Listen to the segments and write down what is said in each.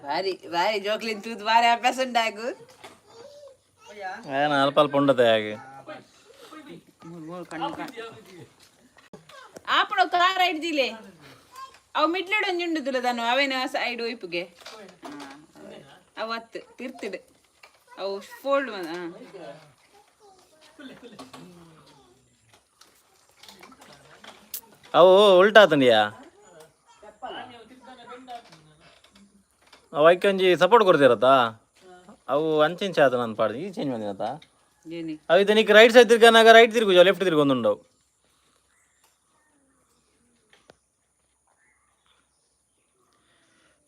ಭಾರಿ ಭಾರಿ ಜೋಕ್ಲಿನ್ ತೂತ್ ಭಾರಿ ಅಭ್ಯಾಸ ಉಂಟಾಗು ಅಲ್ಪ ಅಲ್ಪ ಉಂಡತೆ ಹಾಗೆ ಆಪಣ ಕಾರ ಹಿಡ್ದಿಲೆ ಅವು ಮಿಡ್ಲಿಡ್ ಒಂಜಿ ಉಂಡುದಿಲ್ಲ ತಾನು ಅವೇನ ಸೈಡ್ ಒಯ್ಪುಗೆ ಅವತ್ತು ತಿರ್ತಿಡು ಅವು ಫೋಲ್ಡ್ ಅವು ಉಲ್ಟಾತಂಡಿಯಾ ಅವು ಐಕೊಂಜಿ ಸಪೋರ್ಟ್ ಕೊಡ್ತಿರತ್ತಾ ಅವು ಅಂಚಿಂಚ ಆತ ನಾನು ಪಾಡ್ದು ಈ ಚೇಂಜ್ ಮಾಡಿನತ್ತ ಅವು ಇದು ನೀನು ರೈಟ್ ಸೈಡ್ ತಿರ್ಗನಾಗ ರೈಟ್ ತಿರುಗು ಲೆಫ್ಟ್ ತಿರುಗಿ ಒಂದುಂಡವು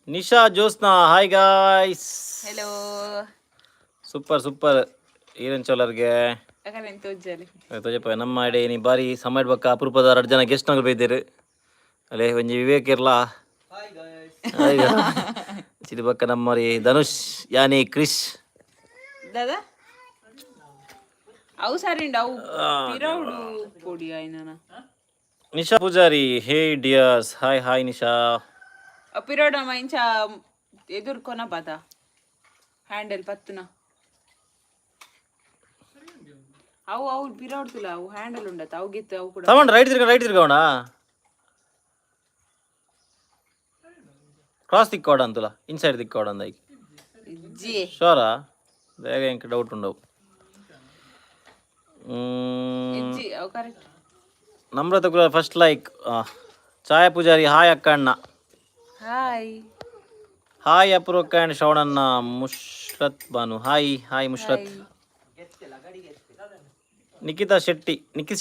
Nisha Jyotsna hi guys hello super super ಈರನ್ ಚೋಲರ್ಗೆ ತೋಜಪ್ಪ ನಮ್ಮ ಅಡೆ ನೀ ಬಾರಿ ಸಮಯ ಬಕ್ಕ ಅಪರೂಪದ 2 ಜನ ಗೆಸ್ಟ್ ನಗಲು ಬೈದಿರು ಅಲ್ಲೇ ಒಂಜಿ ವಿವೇಕ್ ಇರ್ಲ ಚಿರಿ ಬಕ್ಕ ನಮ್ಮರಿ ಧನುಷ್ ಯಾನಿ ಕ್ರಿಶ್ ದಾದಾ ಅವು ಸಾರಿಂಡ ಅವು ಪಿರೌಡು ಪೋಡಿ ಆಯ್ನನ ನಿಶಾ ಪೂಜಾರಿ ಹೇ ಡಿಯರ್ಸ್ ಹಾಯ್ ಹಾಯ್ ನಿಶಾ ಪಿರೌಡ ಮೈಂಚ ಎದುರು ಕೊನ ಪಾತ ಹ್ಯಾಂಡಲ್ ಪತ್ತುನ ಅವು ಅವು ಪಿರೌಡ್ತಿಲ್ಲ ಅವು ಹ್ಯಾಂಡಲ್ ಉಂಡತ ಅವು ಗೆತ್ತು ಅವು ಕೂಡ ತಗೊಂಡು ರೈಟ್ ತಿರ್ಗೋಣ ಕ್ರಾಸ್ ದಿಕ್ಕೋಡ ಅಂತಲ್ಲ ಇನ್ಸೈಡ್ ದಿಕ್ಕೋಡ ಅಂದ ಜಿ ಶೋರಾ ಬೇಗ ಇಂಕ ಡೌಟ್ ಉಂಡವು ಜಿ ಅವು ಕರೆಕ್ಟ್ ನಮ್ರತ ಕೂಡ first like Chhaya Poojary hi ಅಕ್ಕ ಅಣ್ಣ ಹಾಯ್ ಹಾಯ್ ಅಪೂರ್ವಕ್ಕ ಆ್ಯಂಡ್ ಶ್ರವಣನ್ನ ಮುಷ್ರತ್ ಬಾನು ಹಾಯ್ ಹಾಯ್ ಮುಷ್ರತ್ ನಿಖಿತ್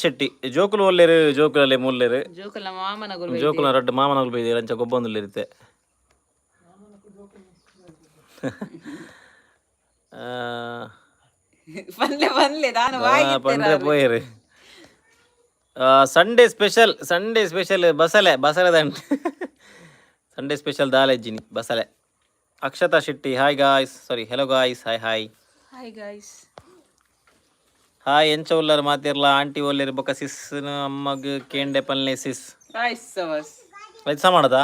ಶೆಟ್ಟಿ ಜೋಕುಲು ಒಲ್ಲೇರು ಜೋಕುಲಲ್ಲಿ ಮೂಲ್ಲೇರು ಜೋಕುಲ ಮಾಮನ ಜೋಕುಲ 2 ಮಾಮನಗಳು ಬೈದೇರು ಅಂಚ ಗೊಬ್ಬೊಂದುಲ್ಲಿರುತ್ತೆ ಪಂಡ್ರೆ ಪೋಯರು ಸಂಡೇ ಸ್ಪೆಷಲ್ ಬಸಳೆ ದಂಡ ಸಂಡೇ ಸ್ಪೆಷಲ್ ದಾಲೆಜ್ಜಿನಿ ಬಸಳೆ Akshata Shetty hi guys sorry hello guys hi hi hi guys hi ಎಂಚ ಉಲ್ಲರ್ ಮಾತಿರ್ಲ ಆಂಟಿ ಒಲ್ಲೇರು ಬೊಕ್ಕ ಸಿಸ್ ಅಮ್ಮಗ್ ಕೇಂಡೆ ಪಲ್ಲೆ ಸಿಸ್ ರೈತ ಮಾಡದ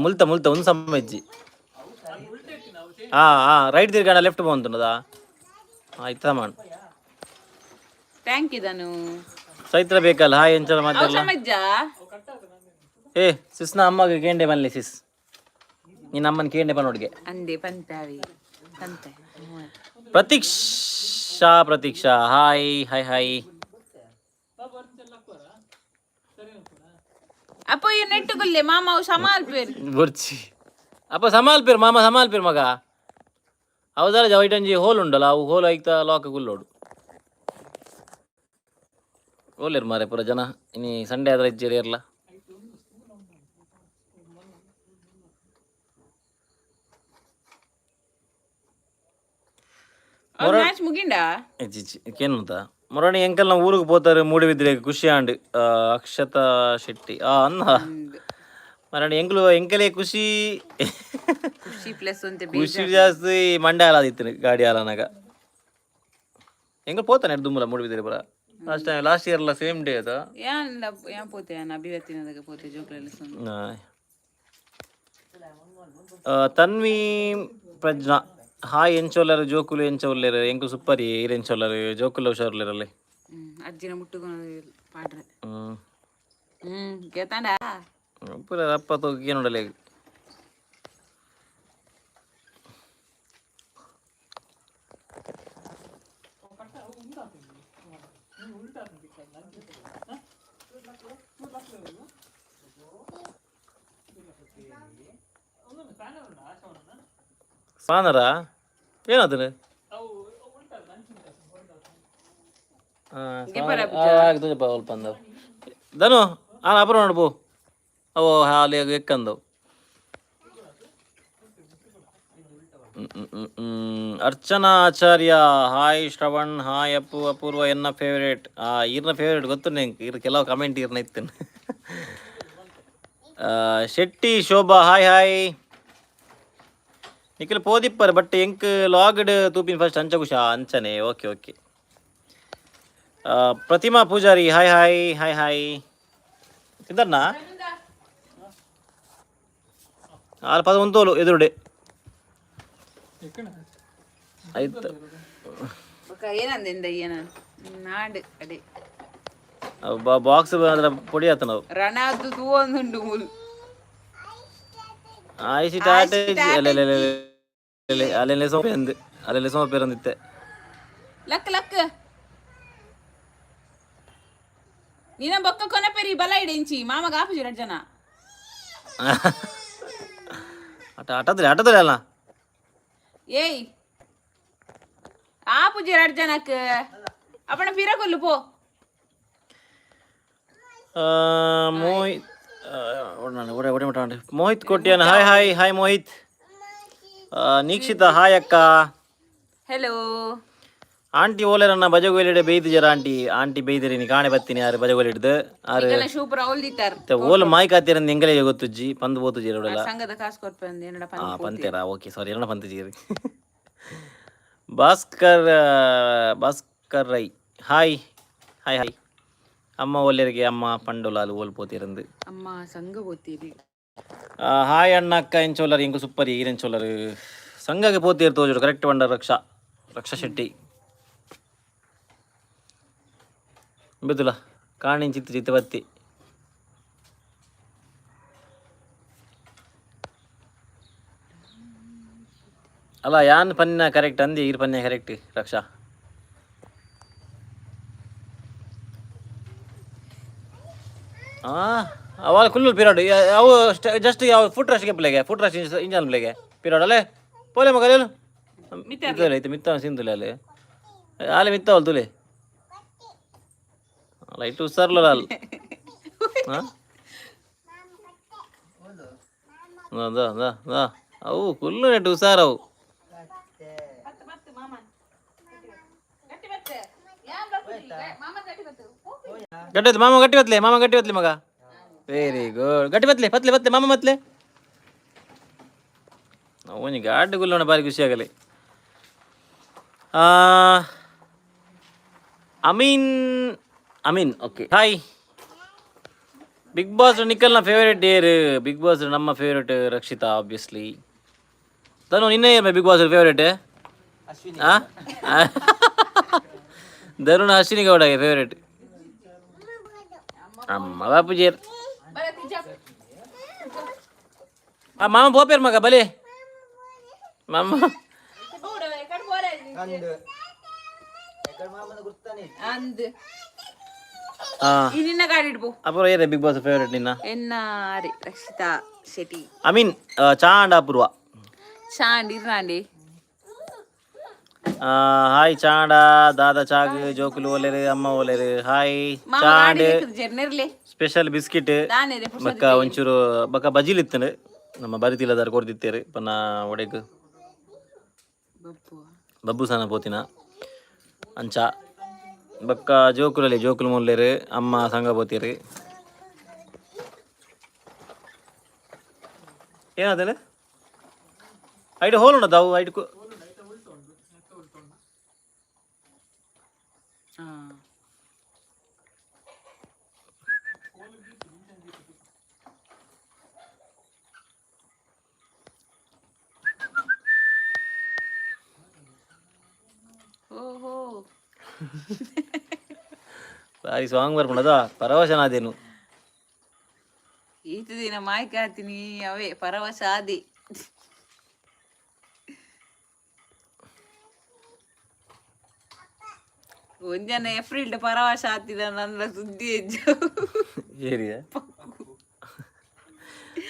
ಮುಲ್ತ ಒಂದು ಸಮ್ಮಜ್ಜಿ ರೈಟ್ ತಿರ್ಗಾಣ ಲೆಫ್ಟ್ ಬಂತುಂಡದಾ ಆಯ್ತು ಸಮಾನ್ ಥ್ಯಾಂಕ್ ಯು ಧನು ಚೈತ್ರ ಬೇಕಲ್ಲ ಹಾಯ್ ಎಂಚಲ ಮಾತಿರ್ಲ ಸಿಸ್ನ ಅಮ್ಮಗೆ ಕೇಂಡೆ ಪಲ್ಲೆ ಸಿಸ್ ನಿನ್ನ ಅಮ್ಮನ ಕೇಂಡೆ ಪನ್ನೋಡ್ಗೆ ಅಂದೆ ಪಂತಾವಿ ಪಂತೆ ಪ್ರತೀಕ್ಷಾ ಹಾಯ್ ಹಾಯ್ ಹಾಯ್ ಅಪ್ಪ ಈ ನೆಟ್ಟುಗುಲ್ಲೆ ಮಾಮ ಅವು ಸಮಾಲ್ಪೇರ್ ಬುರ್ಚಿ ಅಪ್ಪ ಸಮಾಲ್ಪೇರ್ ಮಾಮ ಸಮಾಲ್ಪೇರ್ ಮಗ ಅವದಾರ ಜವೈಟಂಜಿ ಹೋಲ್ ಉಂಡಲ್ಲ ಅವು ಹೋಲ್ ಐಕ್ತ ಲಾಕ್ ಗುಲ್ಲೋಡು ಹೋಲೇರು ಮಾರೆ ಪೂರ ಜನ ಇನಿ ಸಂಡೇ ಆದ್ರೆ ಇಜ್ಜೇರಿ ಇರ್ಲ ಮ್ಯಾಚ್ ಮುಗಿಂಡಾ ಕೇನುಂತ ಮೊರಣಿ ಎಂಕಲ್ ನಾವು ಊರಿಗೆ ಪೋತಾರೆ ಮೂಡಿಬಿದ್ರೆ ಖುಷಿ ಆಂಡ್ ಅಕ್ಷತಾ ಶೆಟ್ಟಿ ಅನ್ನ ಮರಣಿ ಎಂಕಲೇ ಖುಷಿ ಪ್ಲಸ್ ಖುಷಿ ಜಾಸ್ತಿ ಮಂಡೆ ಹಾಲಾದಿತ್ತು ಗಾಡಿ ಹಾಲನಾಗ ಎಂಕಲ್ ಪೋತಾನೆ ದುಮ್ಮಲ ಮೂಡಿಬಿದ್ರೆ ಪುರ ಲಾಸ್ಟ್ ಇಯರ್ ಎಲ್ಲ ಸೇಮ್ ಡೇ ಅದ ಪೋತೆ ಅಭಿವತ್ತಿನದಾಗ ಪೋತೆ ಜೋಕ್ಲಲ್ಲಿ ತನ್ವಿ ಪ್ರಜ್ಞಾ ಹಾಯ್ ಎಂಚೋಲ್ಲರು ಜೋಕುಲು ಎಂಚೋಲ್ಲೇರು ಎಂಕು ಸುಪ್ಪರಿ ಈರೆಂಚೋಲ್ಲರು ಜೋಕುಲು ಹುಷಾರ್ಲೇರಲ್ಲಿ ಅಜ್ಜಿನ ಮುಟ್ಟುಕೊಂಡು ಪಾಡ್ರೆ ಕೇತಾಂಡ ಪೂರ ರಪ್ಪ ತೋಗಿ ನೋಡಲೇ ಸ್ಪಾನರ ಏನದು ಸ್ವಲ್ಪ ಅಂದವು ಧನು ಅಪರ ನೋಡ್ಬೋ ಅವು ಹಾಲಿ ಎಕ್ಕಂದವು ಅರ್ಚನಾ ಆಚಾರ್ಯ ಹಾಯ್ ಶ್ರವಣ್ ಹಾಯ್ ಅಪೂರ್ವ ಎನ್ನ ಫೇವ್ರೇಟ್ ಈರ್ನ ಫೇವ್ರೇಟ್ ಗೊತ್ತು ನಂಗೆ ಇರ್ ಕೆಲವು ಕಮೆಂಟ್ ಈರ್ನ ಇತ್ತೇನೆ ಶೆಟ್ಟಿ ಶೋಭಾ ಹಾಯ್ ಹಾಯ್ ನಿಖಿಲ್ ಪೋದಿಪ್ಪರ್ ಬಟ್ ಎಂಕ್ ಲಾಗ್ಡ್ ತೂಪಿನ ಫಸ್ಟ್ ಅಂಚಕುಷಾ ಅಂಚನೆ okay Pratima Poojary hi hi hi hi ಸಿದ್ಧಣ್ಣ ಆರು ಪದ ಒಂತೋಲು ಎದುರುಡೆ ಆಯ್ತು ಏನಂದಿಂದ ಏನ ನಾಡು ಅಡೆ ಬಾಕ್ಸ್ ಅದರ ಪೊಡಿ ಆತ ನಾವು ರಣದ್ದು ತೂವೊಂದುಂಡು ಮೂಲು ಆಯ್ಸಿ ಟಾಟೆ ಅಲ್ಲೆಲ್ಲ ಸೋಪೆ ಅಂದು ಅಲ್ಲೆಲ್ಲ ಸೋಪೆ ಅಂದಿತ್ತೆ ಲಕ್ ಲಕ್ ನೀನ ಬೊಕ್ಕ ಕೊನಪೆರಿ ಬಲ ಇಡೆಂಚಿ ಮಾಮಗ ಆಪುಜಿ 2 ಜನ ಆಟದಲ್ಲಿ ಅಲ್ಲ ಏಯ್ ಆಪುಜಿ 2 ಜನಕ್ಕೆ ಅಪ್ಪಣ ಪಿರ ಕೊಲ್ಲು ಪೋ Mohit Mohit Kotian hi hi hi Mohit Nikshita hi ಅಕ್ಕ ಹೆಲೋ ಆಂಟಿ ಓಲೆರನ್ನ ಬಜಗೋಲಿಡೆ ಬೈದಿಜರ ಆಂಟಿ ಬೈದಿರಿ ನೀ ಕಾಣೆ ಬತ್ತೀನಿ ಯಾರು ಬಜಗೋಲಿಡ್ದು ಈಗೆಲ್ಲ ಶೂಪರ್ ಓಲ್ದಿತ್ತಾರ ಓಲ್ ಮಾಯ್ ಕಾತಿರಂದು ಎಂಗಲೇ ಗೊತ್ತುಜ್ಜಿ ಪಂದು ಬೋತುಜಿ ಎರಡಲ್ಲ ಸಂಘದ ಕಾಸು ಕೊಡ್ಪಂದು ಏನಡ ಪಂತೇರಾ ಓಕೆ ಸಾರಿ ಎರಡ ಪಂತಜೀರಿ Bhaskar Rai hi hi hi ಅಮ್ಮ ಒಲ್ಲೆರಿಗೆ ಅಮ್ಮ ಪಂಡುಲಾಲು ಓಲ್ಪೋತಿರಂದು ಅಮ್ಮ ಸಂಘ ಓದ್ತೀರಿ ಹಾಯ್ ಅಣ್ಣ ಅಕ್ಕ ಎಂಚೋಲರ್ ಎಂಗು ಸೂಪರ್ ಈರೆಂಚೋಲರ್ ಸಂಘಗೆ ಪೋತಿರ್ ತೋಜುಡು ಕರೆಕ್ಟ್ ಬಂಡ ರಕ್ಷಾ ಶೆಟ್ಟಿ ಬಿದ್ದುಲ ಕಾಣಿನ್ ಚಿತ್ತ ಬತ್ತಿ ಅಲ್ಲ ಯಾನ್ ಪನ್ಯ ಕರೆಕ್ಟ್ ಅಂದಿ ಈರ್ ಪನ್ಯ ಕರೆಕ್ಟ್ ರಕ್ಷಾ ಅವಾಗ ಕುಲ್ಲು ಪಿರಿಯಡ್ ಅವು ಜಸ್ಟ್ ಯಾವ ಫುಟ್ ರಶ್ಗೆ ಪ್ಲೇಗೆ ಫುಟ್ ರಶ್ ಇಂಜನ್ ಪ್ಲೇಗೆ ಪಿರಿಯಡ್ ಅಲ್ಲೇ ಪೋಲೆ ಮಗ ಐತೆ ಮಿತ್ತ ಸಿಂತುಲೆ ಅಲ್ಲಿ ಆಲೆ ಮಿತ್ತವಲ್ ತುಲೆ ಲೈಟ್ ಉಸರ್ಲ ಅವು ಕುಲ್ಲು ನೆಟ್ಟು ಉಸಾರವು ಗಟ್ಟಿ ಮಾಮ ಗಟ್ಟಿ ಬತ್ಲೆ ಮಗ ವೆರಿ ಗುಡ್ ಗಟ್ಟಿ ಬತ್ಲೆ ಮಾಮ ಬತ್ಲೆ ಅವನಿಗೆ ಗಾಡಿ ಗುಲ್ಲೋಣ ಭಾರಿ ಖುಷಿ ಆಗಲಿ Ameen okay hi Bigg Boss ನಿಖಲ್ನ ಫೇವರೇಟ್ ಏರ್ ಬಿಗ್ ಬಾಸ್ ನಮ್ಮ ಫೇವರೇಟ್ ರಕ್ಷಿತಾ ಆಬ್ವಿಯಸ್ಲಿ ತನು ನಿನ್ನೆ Bigg Boss favourite Dharuna Ashwini ಗೌಡಗೆ ಫೇವರೇಟ್ ಅಮ್ಮ ಬಾಪುಜಿ ಮಾಮ ಬೋಪೇರ್ ಮಗ ಬಲೆ ಮಾಮ ಅಪೂರ್ವ ಏನೇ ಬಿಗ್ ಬಾಸ್ ಫೇವರೇಟ್ ನಿನ್ನ ರಕ್ಷಿತಾ ಶೆಟ್ಟಿ ಚಾಂಡ ಅಪೂರ್ವ ಚಾಂಡಿ ಹಾಯ್ ಚಾಂಡ ದಾದಾ ಚಾಗ್ ಜೋಕುಲು ಓಲೆರು ಅಮ್ಮ ಓಲೆರು ಹಾಯ್ ಚಾಂಡ್ ಸ್ಪೆಷಲ್ ಬಿಸ್ಕಿಟ್ ಬಕ್ಕ ಒಂಚೂರು ಬಕ್ಕ ಬಜಿಲಿತ್ತಂಡು ನಮ್ಮ ಬರಿತಿಲ್ಲದಾರು ಕೊಡ್ತಿತ್ತೇರು ಪನ್ನ ಒಡೆಗ್ ಬಬ್ಬು ಸನ ಪೋತಿನ ಅಂಚ ಬಕ್ಕ ಜೋಕುಲು ಮೊಲ್ಲೆರು ಅಮ್ಮ ಸಂಘ ಪೋತಿರು ಏನಾದ ಐಡ್ ಹೋಲ್ ಉಂಟು ಐಡ್ ಬಾರಿ ಸಾಂಗ್ ಬರ್ಕೊಂಡದ ಪರವಶನಾದೇನು ಈತ ದಿನ ಮಾಯ್ಕಾತೀನಿ ಅವೇ ಪರವಶ ಆದಿ ಒಂಜನ ಏಪ್ರಿಲ್ ಪರವಶ ಆತಿದ ನನ್ನ ಸುದ್ದಿ ಏರಿಯ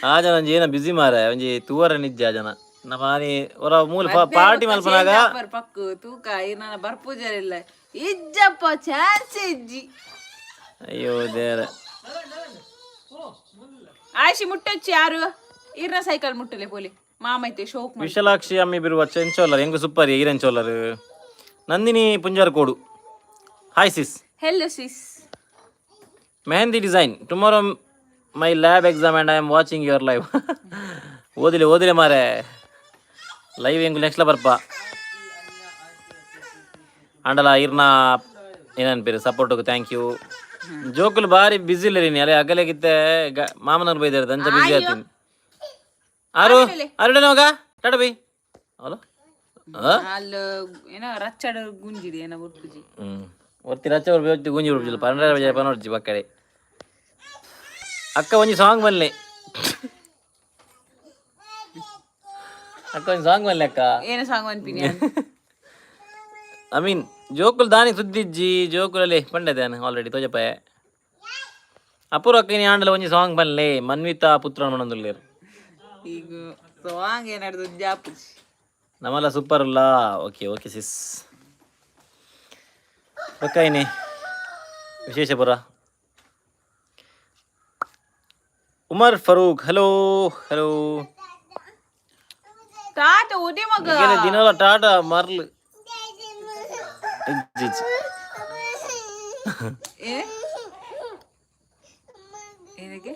ಆ ಜನ ಏನ ಬಿಸಿ ಮಾರ ಒಂಜಿ ತೂವರ ನಿಜ ಜನ ನಮಾನಿ ಹೊರ ಮೂಲ ಪಾರ್ಟಿ ಮಲ್ಪನಾಗ ಪಕ್ಕು ತೂಕ ನನ್ನ ಬರ್ಪೂಜರಿಲ್ಲ ಇಜ್ಜಪ್ಪ ಚಾನ್ಸ್ ಇಜ್ಜಿ ಅಯ್ಯೋ ದೇರ ಆಯ್ಸಿ ಮುಟ್ಟೊಚ್ಚಿ ಯಾರು ಇರ್ನ ಸೈಕಲ್ ಮುಟ್ಟಲೆ ಪೋಲಿ ಮಾಮೈತೆ ಶೋಕ್ ವಿಶಾಲಾಕ್ಷಿ ಅಮ್ಮಿ ಬಿರುವ ಚೆಂಚೋಲರ್ ಹೆಂಗ ಸೂಪರ್ ಈರೆಂಚೋಲರ್ ನಂದಿನಿ ಪುಂಜಾರ್ ಕೋಡು hi sis hello sis mehndi design tomorrow my lab exam and I am watching your live ಓದಿಲೆ ಮಾರೆ ಲೈವ್ ಹೆಂಗ್ ನೆಕ್ಸ್ಟ್ ಬರ್ಪ ಅಂಡಲ ಇರ್ನ ಏನನ್ಪೇರು ಸಪೋರ್ಟ್ಗೆ ಥ್ಯಾಂಕ್ ಯು ಜೋಕುಲು ಬಾರಿ ಬಿಸಿ ಇಲ್ಲ ನೀನು ಅಲ್ಲೇ ಅಗಲೆಗಿತ್ತೆ ಮಾಮನವ್ರು ಬೈದಾರೆ ಅಂಚ ಬಿಸಿ ಆಗ್ತೀನಿ ಆರು ಅರಡನೇ ಹೋಗ ಟಾಟ ಬೈ ಅವಳು ಅಲ್ಲಿ ಏನೋ ರಚ್ಚಡ ಗುಂಜಿಡಿ ಏನೋ ಬುರ್ಕುಜಿ ಒತ್ತಿ ರಚ್ಚ ಬರ್ಬೇಕು ಗುಂಜಿ ಬಿಡ್ಬಿಲ್ಲ ಪನ್ನಡ ಬಜೆ ಪನೋಡ್ಜಿ ಬಕ್ಕಡೆ ಅಕ್ಕ ಒಂಜಿ ಸಾಂಗ್ ಬನ್ನಿ ಅಕ್ಕ ಒಂಜಿ ಸಾಂಗ್ ಬನ್ನಿ ಅಕ್ಕ ಏನು ಸಾಂಗ್ ಅನ್ಪಿನಿ ಐ ಮೀನ್ ಜೋಕುಲು ದಾನಿ ಸುದ್ದಿಜ್ಜಿ ಜೋಕುಲಲ್ಲಿ ಪಂಡದೇನು ಆಲ್ರೆಡಿ ತೋಜಪ್ಪ ಅಪೂರ್ವ ಅಕ್ಕ ಆಂಡಲ ಒಂಜಿ ಸಾಂಗ್ ಬನ್ಲೆ ಮನ್ವಿತಾ ಪುತ್ರ ಮನೊಂದುಲ್ಲೇರು ಈಗ ಸಾಂಗ್ ಏನಾಡ್ದು ಜಾಪುಜಿ ನಮ್ಮಲ್ಲ ಸೂಪರ್ ಅಲ್ಲ ಓಕೆ ಓಕೆ ಸಿಸ್ ಪಕ್ಕ ಏನಿ ವಿಶೇಷ ಪುರ ಉಮರ್ ಫರೂಕ್ ಹಲೋ ಹಲೋ ತಾತ ಓದಿ ಮಗ ದಿನಲ್ಲ ಟಾಟಾ ಮರ್ಲು ಏನಕ್ಕೆ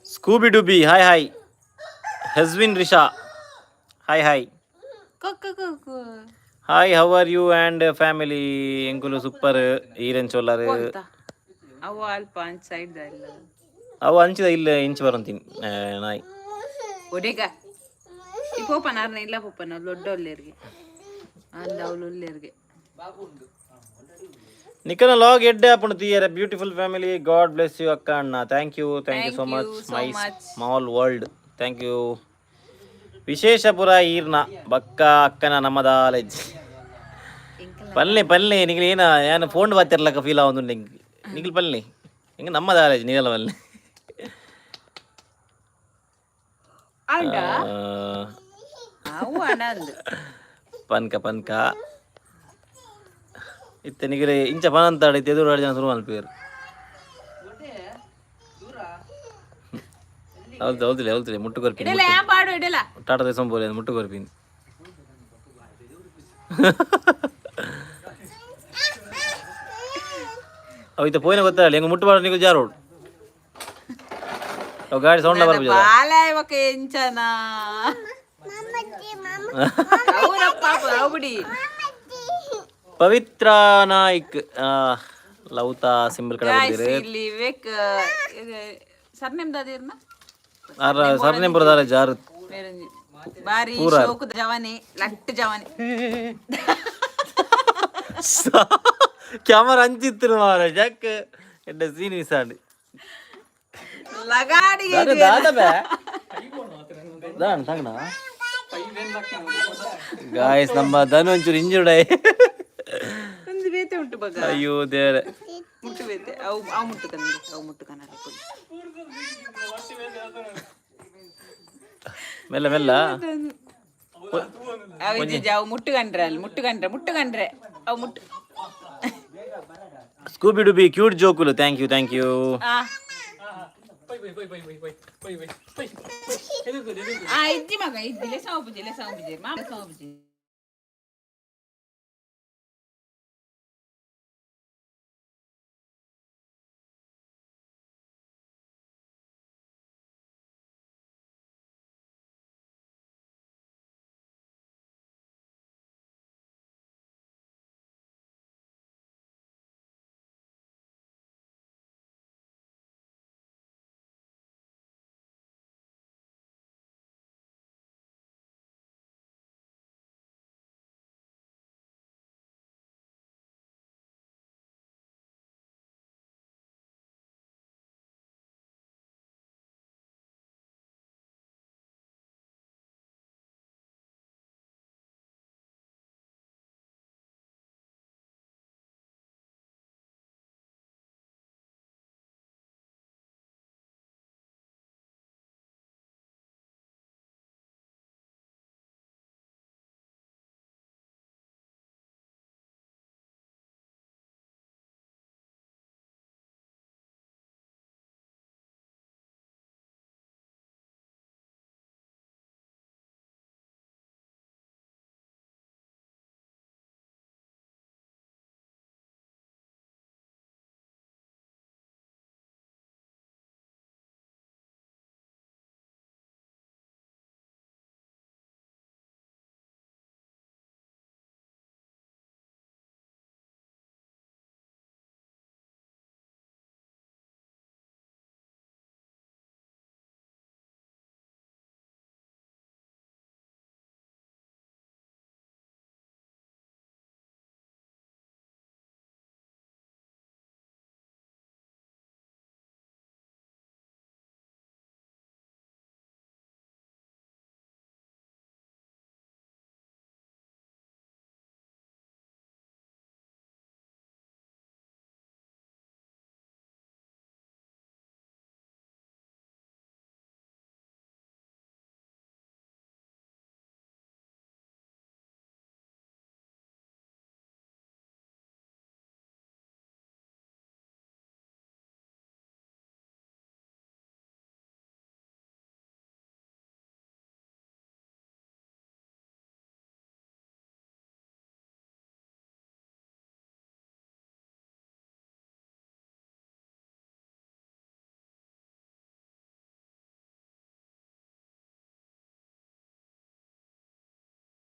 Scooby Dooby hi hi Haswin Risha hi hi hi how are you and family ಎಂಕುಲು ಸೂಪರ್ ಈರೆನ್ ಚೋಲಾರ್ ಅವ ಅಲ್ಪ ಅಂಚ ಸೈಡ್ ಇಲ್ಲ ಅವು ಅಂಚಿದ ಇಲ್ಲ ಇಂಚು ಬರಂತೀನಿ ನಾಯಿ ಒಡೆಗ ಈ ಪೋಪನ ಇಲ್ಲ ಪೋಪನ ದೊಡ್ಡ ಒಳ್ಳೆಯರಿಗೆ ಅಂದ ಅವಳು ಒಳ್ಳೆಯರಿಗೆ ನಿಖನ ಲಾಗ್ ಎಡ್ಡೆ ಅಪ್ಪಣ ತೀಯರ beautiful family God bless you ಅಕ್ಕ ಅಣ್ಣ thank you so much my small world thank you ವಿಶೇಷಪುರ ಈರ್ನ ಬಕ್ಕ ಅಕ್ಕನ ನಮ್ಮದಾಲೆಜ್ ಪಲ್ಲೆ ಪಲ್ಲೆ ನಿಖಿಲ್ ಏನು ಫೋನ್ ಬರ್ತಿರ್ಲಕ್ಕ ಫೀಲ್ ಆವೊಂದು ನಿಖಿಲ್ ಪಲ್ಲೆ ಹಿಂಗೆ ನಮ್ಮದಾಲೆಜ್ ನೀವೆಲ್ಲ ಪಲ್ಲೆ ಪನ್ಕ ಪನ್ಕ ಇತ್ತೆ ನಿಗರೆ ಇಂಚ ಪನ ಅಂತಾಡ ಇತ್ತೆ ಎದುರು ಜನ ಶುರು ಮಲ್ಪೇರು ಹೌದು ಹೌದಿಲ್ಲ ಹೌದಿಲ್ಲ ಮುಟ್ಟು ಕೊರ್ಪಿ ಟಾಟಾ ದೇಶ ಬೋಲೆ ಮುಟ್ಟು ಕೊರ್ಪಿ ಅವು ಇತ್ತ ಪೋಯಿನ ಗೊತ್ತಾಗಲ್ಲ ಹೆಂಗ ಮುಟ್ಟು ಬಾಡ ನೀವು ಜಾರೋಡು ಅವು ಗಾಡಿ ಸೌಂಡ್ ಬರ್ಬೋದು ಪವಿತ್ರ ನಾಯ್ಕ್ ಲೌತಾ ಸಿಂಬಲ್ ಕಡೆ ಸರ್ನೇಮ್ ಬರೋದಾರ ಜಾರು ಬಾರಿ ಶೋಕದ ಜವಾನಿ ಲಟ್ ಜವಾನಿ ಕ್ಯಾಮರಾ ಅಂಚಿತ್ತು ಮಾರ ಜಾಕ್ ಎಡ್ಡ ಸೀನ್ ಮಿಸಾಂಡ್ ಲಗಾಡಿ ಗಾಯ್ಸ್ ನಮ್ಮ ಧನು ಒಂಚೂರು ಇಂಜುರ್ಡ್ ಒಂದು ಬೇತೆ ಉಂಟು ಬಗ ಅಯ್ಯೋ ದೇವ್ರೆ ಮುಟ್ಟು ಬೇತೆ ಅವು ಮುಟ್ಟು ಕನ್ನಡ ಅವು ಮುಟ್ಟು ಕನ್ನಡ ಮೆಲ್ಲ ಮೆಲ್ಲ ಅವು ಮುಟ್ಟುಗಂಡ್ರೆ ಅಲ್ಲಿ ಮುಟ್ಟುಗಂಡ್ರೆ ಅವು ಮುಟ್ಟು ಸ್ಕೂಬಿ ಡುಬಿ ಕ್ಯೂಟ್ ಜೋಕುಲು ಥ್ಯಾಂಕ್ ಯು ಇದ್ದಿ ಮಗ ಇದ್ದಿಲೆ ಸಾವು ಬುಜಿ